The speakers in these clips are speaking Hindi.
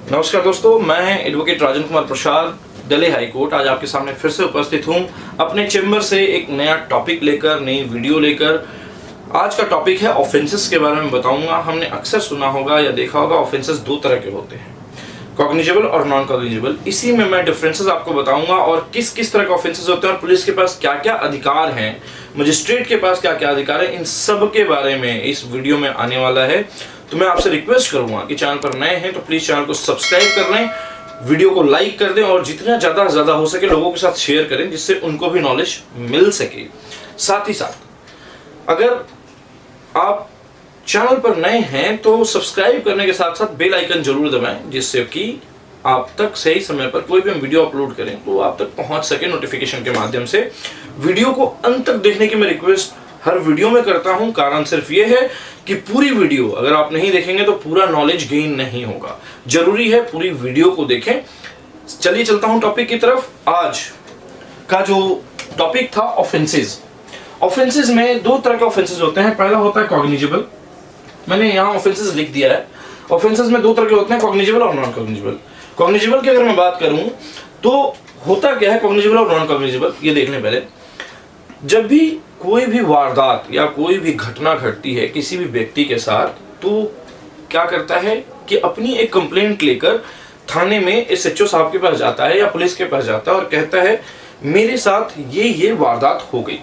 नमस्कार दोस्तों, मैं advocate Rajan Kumar Prasad, Delhi high court आज आपके सामने फिर से उपस्थित हूं अपने चैम्बर से एक नया टॉपिक लेकर, नई वीडियो लेकर। आज का टॉपिक है ऑफेंसेस के बारे में बताऊंगा। हमने अक्सर सुना होगा या देखा होगा ऑफेंसेस दो तरह के होते हैं, कॉग्निजेबल और नॉन कॉग्निजेबल। इसी में मैं डिफरेंसेस आपको बताऊंगा और किस किस तरह के ऑफेंसेस होते हैं और पुलिस के पास क्या क्या अधिकार हैं, मजिस्ट्रेट के पास क्या क्या अधिकार है, इन सब के बारे में इस वीडियो में आने वाला है। तो मैं आपसे रिक्वेस्ट करूंगा कि चैनल पर नए हैं तो प्लीज चैनल को सब्सक्राइब कर लें, वीडियो को लाइक कर दें और जितना ज्यादा हो सके लोगों के साथ शेयर करें, जिससे उनको भी नॉलेज मिल सके। साथ ही साथ अगर आप चैनल पर नए हैं तो सब्सक्राइब करने के साथ साथ बेल आइकन जरूर दबाएं, जिससे कि आप तक सही समय पर कोई भी हम वीडियो अपलोड करें तो आप तक पहुंच सके नोटिफिकेशन के माध्यम से। वीडियो को अंत तक देखने की मैं रिक्वेस्ट हर वीडियो में करता हूं। कारण सिर्फ ये है कि पूरी वीडियो अगर आप नहीं देखेंगे तो पूरा नॉलेज गेन नहीं होगा। जरूरी है पूरी वीडियो को देखें। चलिए चलता हूं टॉपिक की तरफ। आज का जो टॉपिक था ऑफेंसेस। ऑफेंसेस में दो तरह के ऑफेंसेस होते हैं। पहला होता है कॉग्निजेबल। मैंने यहाँ ऑफेंसेस लिख दिया है। ऑफेंसेस में दो तरह के होते हैं, कॉग्निजेबल और नॉन कॉग्निजेबल। कॉग्निजेबल की अगर मैं बात करूं तो होता क्या है कॉग्निजेबल और नॉन कॉग्निजेबल, ये देख लें पहले। जब भी कोई भी वारदात या कोई भी घटना घटती है किसी भी व्यक्ति के साथ, तो क्या करता है कि अपनी एक कंप्लेंट लेकर थाने में एसएचओ साहब के पास जाता है या पुलिस के पास जाता है और कहता है मेरे साथ ये वारदात हो गई।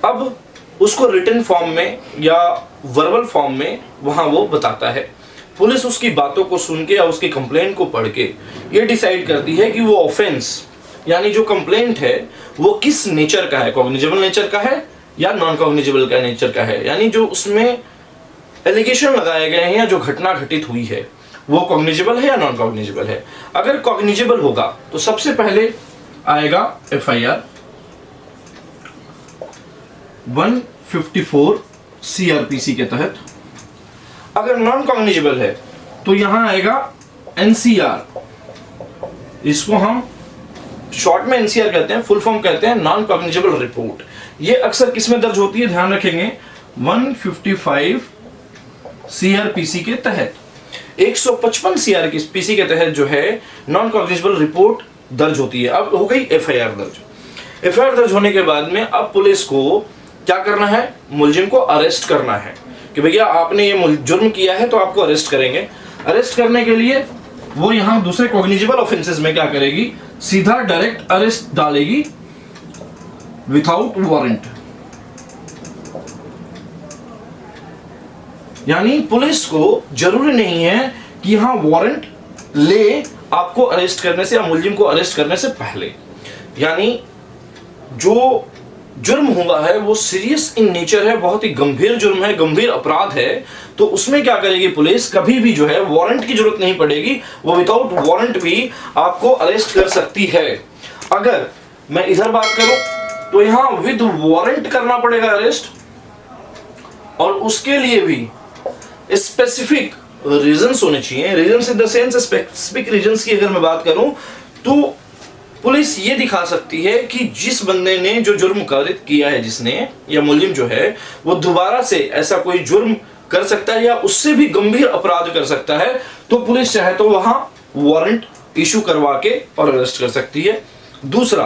अब उसको रिटन फॉर्म में या वर्बल फॉर्म में वहां वो बताता है। पुलिस उसकी बातों को सुन के या उसकी कंप्लेंट को पढ़ के ये डिसाइड करती है कि वो ऑफेंस यानी जो कंप्लेंट है वो किस नेचर का है, कॉग्निजेबल नेचर का है या नॉन कॉग्निजेबल का नेचर का है। यानी जो उसमें एलिगेशन लगाए गए हैं या जो घटना घटित हुई है वो कॉग्निजेबल है या नॉन कॉग्निजेबल है। अगर कॉग्निजेबल होगा तो सबसे पहले आएगा एफआईआर 154 सीआरपीसी के तहत। अगर नॉन कॉग्निजेबल है तो यहां आएगा एनसीआर। इसको हम शॉर्ट में एनसीआर कहते हैं, फुल फॉर्म कहते हैं नॉन कॉग्निजेबल रिपोर्ट। ये अक्सर किसमें दर्ज होती है, ध्यान रखेंगे 155 सीआरपीसी के तहत। 155 सीआरपीसी के तहत जो है नॉन कॉग्निजेबल रिपोर्ट दर्ज होती है। अब हो गई एफआईआर दर्ज। एफआईआर दर्ज होने के बाद में अब पुलिस को क्या करना है, मुलजिम को अरेस्ट करना है कि भैया आपने ये जुर्म किया है तो आपको अरेस्ट करेंगे। अरेस्ट करने के लिए वो यहां दूसरे कॉग्निजेबल ऑफेंसेस में क्या करेगी, सीधा डायरेक्ट अरेस्ट डालेगी विथआउट वारंट। यानी पुलिस को जरूरी नहीं है कि यहां वारंट ले आपको अरेस्ट करने से या मुलजिम को अरेस्ट करने से पहले। यानी जो जुर्म हुआ है वो सीरियस इन नेचर है, बहुत ही गंभीर जुर्म है, गंभीर अपराध है, तो उसमें क्या करेगी पुलिस, कभी भी जो है वारंट की जरूरत नहीं पड़ेगी, वो विदाउट वारंट भी आपको अरेस्ट कर सकती है। अगर मैं इधर बात करूं तो यहां विद वारंट करना पड़ेगा अरेस्ट, और उसके लिए भी स्पेसिफिक रीजंस होने चाहिए। Reasons in the sense specific reasons की अगर मैं बात करूं तो पुलिस ये दिखा सकती है कि जिस बंदे ने जो जुर्म कारित किया है, जिसने या मुलजिम जो है वो दोबारा से ऐसा कोई जुर्म कर सकता है या उससे भी गंभीर अपराध कर सकता है, तो पुलिस चाहे तो वहां वारंट इशू करवा के और अरेस्ट कर सकती है। दूसरा,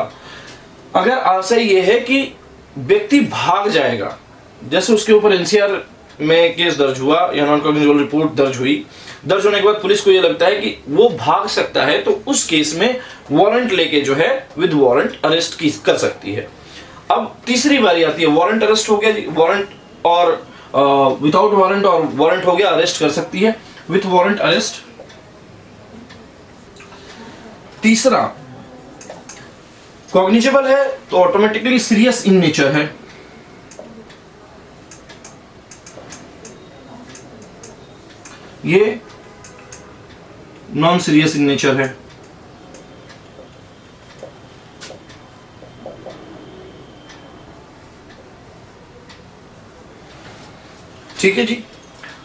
अगर आशय ये है कि व्यक्ति भाग जाएगा, जैसे उसके ऊपर एनसीआर में केस दर्ज हुआ या नॉन कॉग्निजेबल रिपोर्ट दर्ज हुई, दर्ज होने के बाद पुलिस को यह लगता है कि वो भाग सकता है, तो उस केस में वारंट लेके जो है विद वारंट अरेस्ट की कर सकती है। अब तीसरी बारी आती है, वारंट अरेस्ट हो गया, वारंट और विदाउट वारंट, और वारंट हो गया अरेस्ट कर सकती है, विथ वारंट अरेस्ट। तीसरा, कॉग्निजेबल है तो ऑटोमेटिकली सीरियस इन नेचर है। ये नॉन सीरियस इन नेचर है। ठीक है जी।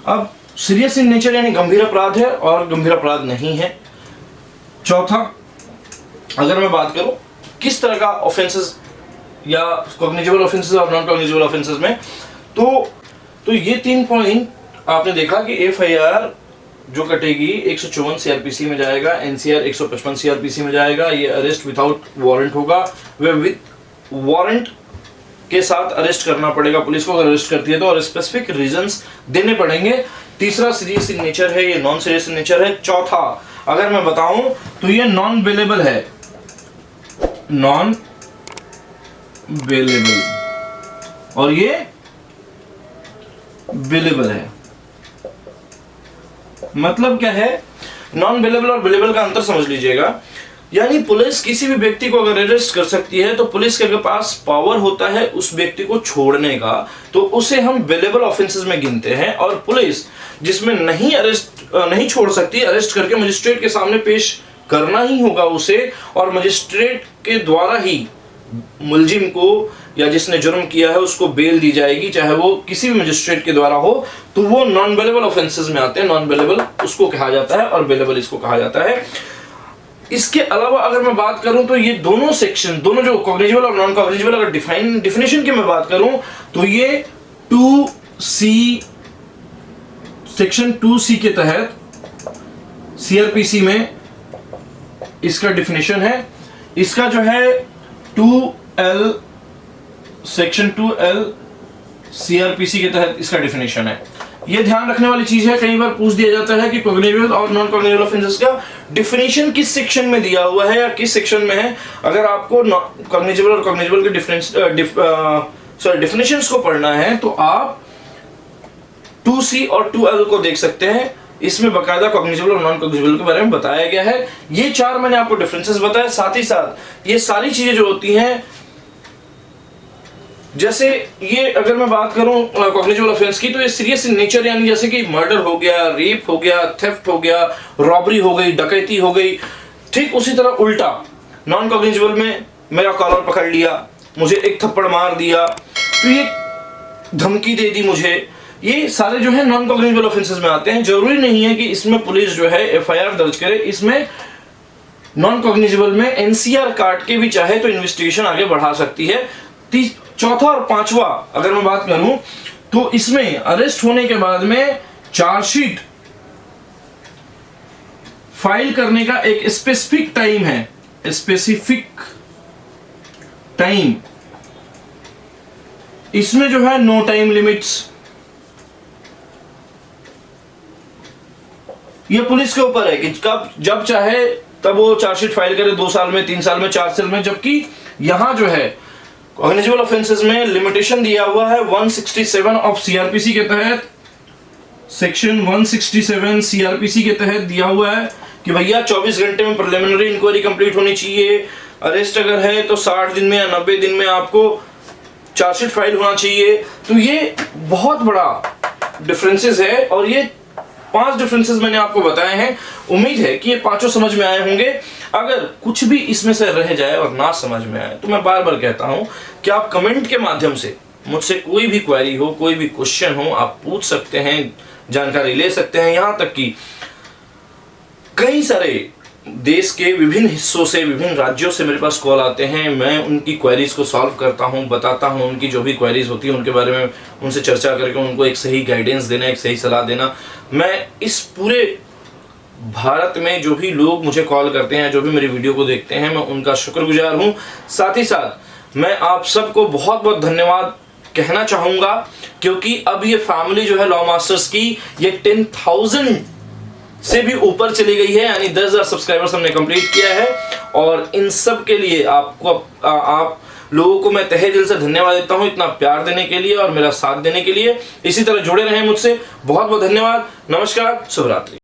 अब सीरियस इन नेचर यानी गंभीर अपराध है और गंभीर अपराध नहीं है। चौथा, अगर मैं बात करूं किस तरह का ऑफेंसेस या कॉग्निजेबल ऑफेंसेस और नॉन कॉग्निजेबल ऑफेंसेस में, तो ये 3 पॉइंट आपने देखा कि एफआईआर जो कटेगी 154 सीआरपीसी में जाएगा, एनसीआर 155 सीआरपीसी में जाएगा। ये अरेस्ट विदाउट वारंट होगा, वे विद वारंट के साथ अरेस्ट करना पड़ेगा पुलिस को अगर अरेस्ट करती है तो, और स्पेसिफिक रीजंस देने पड़ेंगे। तीसरा सीरियस इन नेचर है, ये नॉन सीरियस इन नेचर है। चौथा अगर मैं बताऊं तो ये नॉन बेलेबल है, नॉन बेलेबल, और ये बेलेबल है। मतलब क्या है, नॉन बेलेबल और बेलेबल का अंतर समझ लीजिएगा। यानी पुलिस किसी भी व्यक्ति को अगर अरेस्ट कर सकती है तो पुलिस के पास पावर होता है उस व्यक्ति को छोड़ने का, तो उसे हम बेलेबल ऑफेंसेस में गिनते हैं। और पुलिस जिसमें नहीं छोड़ सकती, अरेस्ट करके मजिस्ट्रेट के सामने पेश करना ही होगा उसे, और मजिस्ट्रेट के द्वारा ही मुलजिम को या जिसने जुर्म किया है उसको बेल दी जाएगी, चाहे वो किसी भी मजिस्ट्रेट के द्वारा हो। तो वो नॉन बेलेबल ऑफेंसेस में आते हैं। नॉन बेलेबल उसको कहा जाता है और बेलेबल इसको कहा जाता है। इसके अलावा अगर मैं बात करूं तो ये दोनों सेक्शन, दोनों जो कॉग्निजेबल और नॉन कॉग्निजेबल, अगर डिफिनेशन की मैं बात करूं तो ये 2C सेक्शन 2C के तहत सीआरपीसी में इसका डिफिनेशन है। इसका जो है 2L सेक्शन 2L सीआरपीसी के तहत इसका डिफिनेशन है। ये ध्यान रखने वाली चीज है, कई बार पूछ दिया जाता है कि कॉग्निजेबल और नॉन कॉग्निजेबल ऑफेंसेस का डिफिनेशन किस सेक्शन में दिया हुआ है या किस सेक्शन में है। अगर आपको कॉग्निजेबल और कॉग्निजेबल के डिफिनेशंस को पढ़ना है तो आप 2C और 2L को देख सकते हैं। इसमें बकायदा कॉग्निजेबल और नॉन कॉग्निजेबल के बारे में बताया गया है। ये चार मैंने आपको डिफरेंसेस बताए। साथ ही साथ ये सारी चीजें जो होती हैं, जैसे ये अगर मैं बात करूं कॉग्निजेबल ऑफेंस की, तो ये सीरियस इन नेचर, यानी जैसे कि मर्डर हो गया, रेप हो गया, थेफ्ट हो गया, रॉबरी हो गई, डकैती हो गई। ठीक उसी तरह उल्टा नॉन कॉग्निजेबल में मेरा कॉलर पकड़ लिया, मुझे एक थप्पड़ मार दिया, तो ये धमकी दे दी मुझे, ये सारे जो है नॉन कॉग्निजेबल ऑफेंसेस में आते हैं। जरूरी नहीं है कि इसमें पुलिस जो है एफआईआर दर्ज करे। इसमें नॉन कॉग्निजेबल में एनसीआर काट के भी चाहे तो इन्वेस्टिगेशन आगे बढ़ा सकती है। चौथा और पांचवा अगर मैं बात करूं तो इसमें अरेस्ट होने के बाद में चार्जशीट फाइल करने का एक स्पेसिफिक टाइम है, स्पेसिफिक टाइम। इसमें जो है नो टाइम लिमिट्स, ये पुलिस के ऊपर है कि कब जब चाहे तब वो चार्जशीट फाइल करे, 2 साल में, 3 साल में, 4 साल में। जबकि यहां जो है कॉग्निजेबल ऑफेंसेस में लिमिटेशन दिया हुआ है 167 ऑफ सीआरपीसी के तहत, सेक्शन 167 सीआरपीसी के तहत दिया हुआ है कि भैया 24 घंटे में प्रिलिमिनरी इंक्वायरी कंप्लीट होनी चाहिए। अरेस्ट अगर है तो 60 दिन में या 90 दिन में आपको चार्जशीट फाइल होना चाहिए। तो ये बहुत बड़ा डिफरेंसेस है और ये 5 डिफरेंसेस मैंने आपको बताए हैं। उम्मीद है कि ये पांचों समझ में आए होंगे। अगर कुछ भी इसमें से रह जाए और ना समझ में आए तो मैं बार बार कहता हूं कि आप कमेंट के माध्यम से मुझसे कोई भी क्वेरी हो, कोई भी क्वेश्चन हो, आप पूछ सकते हैं, जानकारी ले सकते हैं। यहां तक कि कई सारे देश के विभिन्न हिस्सों से, विभिन्न राज्यों से मेरे पास कॉल आते हैं। मैं उनकी क्वेरीज को सॉल्व करता हूं, बताता हूं उनकी जो भी क्वेरीज होती है उनके बारे में उनसे चर्चा करके उनको एक सही गाइडेंस देना, एक सही सलाह देना। मैं इस पूरे भारत में जो भी लोग मुझे कॉल करते हैं, जो भी मेरी वीडियो को देखते हैं, मैं उनका शुक्रगुजार हूं। साथ ही साथ मैं आप सबको बहुत बहुत धन्यवाद कहना चाहूँगा, क्योंकि अब ये फैमिली जो है लॉ मास्टर्स की, ये 10,000 से भी ऊपर चली गई है, यानी 10,000 सब्सक्राइबर्स हमने कंप्लीट किया है। और इन सब के लिए आप लोगों को मैं तहे दिल से धन्यवाद देता हूं, इतना प्यार देने के लिए और मेरा साथ देने के लिए। इसी तरह जुड़े रहें मुझसे। बहुत बहुत धन्यवाद। नमस्कार, शुभ रात्रि।